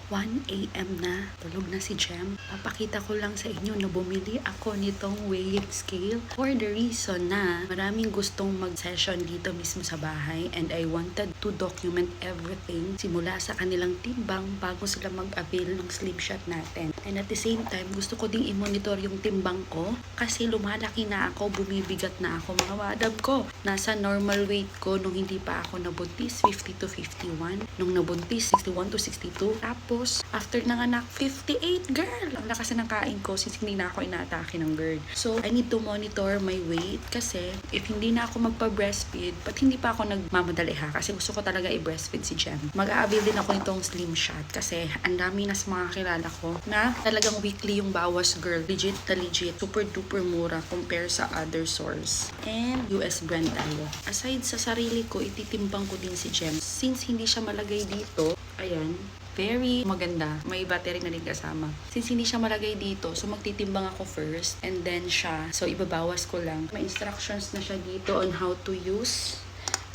1 AM na. Tulog na si Jem. Papakita ko lang sa inyo na bumili ako nitong weighing scale for the reason na maraming gustong mag-session dito mismo sa bahay and I wanted to document everything simula sa kanilang timbang bago sila mag-avail ng slim shot natin. And at the same time, gusto ko ding i-monitor yung timbang ko kasi lumalaki na ako, bumibigat na ako mga madam ko. Nasa normal weight ko nung hindi pa ako nabuntis, 50 to 51. Nung nabuntis, 61 to 62. Tapos, after nanganak, 58, girl! Ang lakas na ng kain ko since hindi na ako inaatake ng GERD. So, I need to monitor my weight kasi if hindi na ako magpa-breastfeed, ba't hindi pa ako nagmamadali ha? Kasi gusto ko talaga i-breastfeed si Jem. Mag-a-avail din ako nitong slim shot kasi ang dami na sa mga kilala ko na talagang weekly yung bawas, girl. Legit na legit. Super duper mura compare sa other source. And US brand tayo. Aside sa sarili ko, ititimbang ko din si Jem. Since hindi siya malagay dito, ayan, very maganda. May battery na din kasama. Since hindi siya malagay dito, so magtitimbang ako first and then siya. So ibabawas ko lang. May instructions na siya dito on how to use.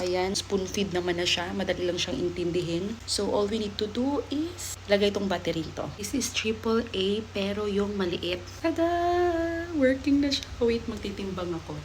Ayan, spoon feed naman na siya. Madali lang siyang intindihin. So all we need to do is lagay itong battery to. This is AAA pero yung maliit. Tada! Working na siya. Wait, magtitimbang ako.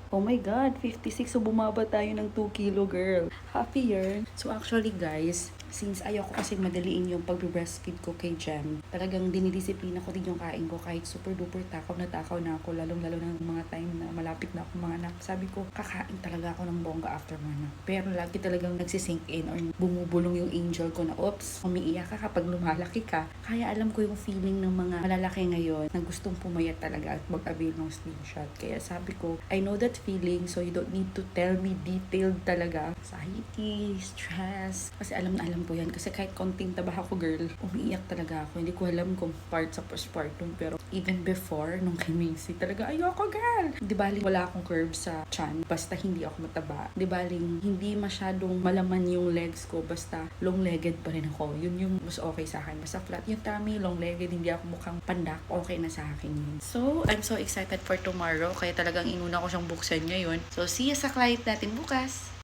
Oh my God, 56. So, bumaba tayo ng 2 kilo, girl. Happier. So, actually, guys, since ayoko kasi madaliin yung pag-breastfeed ko kay Jem, talagang dinidisiplina ko din yung kain ko kahit super duper takaw na ako, lalong-lalo ng mga time na malapit na ako mga anak. Sabi ko, kakain talaga ako ng bongga after mga anak. Pero lagi talagang nagsisink in or bumubulong yung angel ko na, oops, umiiyak ka kapag lumalaki ka. Kaya alam ko yung feeling ng mga malalaki ngayon na gustong pumayat talaga at mag-avail ng slim shot. Kaya sabi ko, I know that feeling, so you don't need to tell me detailed talaga. Anxiety, stress. Kasi alam na alam ko yan. Kasi kahit konting taba ako, girl, umiiyak talaga ako. Hindi ko alam kung part sa postpartum. Pero even before, nung kay Macy, talaga ayoko, girl. Di baling wala akong curve sa chan. Basta hindi ako mataba. Di baling hindi masyadong malaman yung legs ko. Basta long-legged pa rin ako. Yun yung mas okay sa akin. Basta flat yung tummy, long-legged, hindi ako mukhang pandak. Okay na sa akin yun. So, I'm so excited for tomorrow. Kaya talagang inuna ko siyang buksan ngayon. So, see you sa client natin bukas.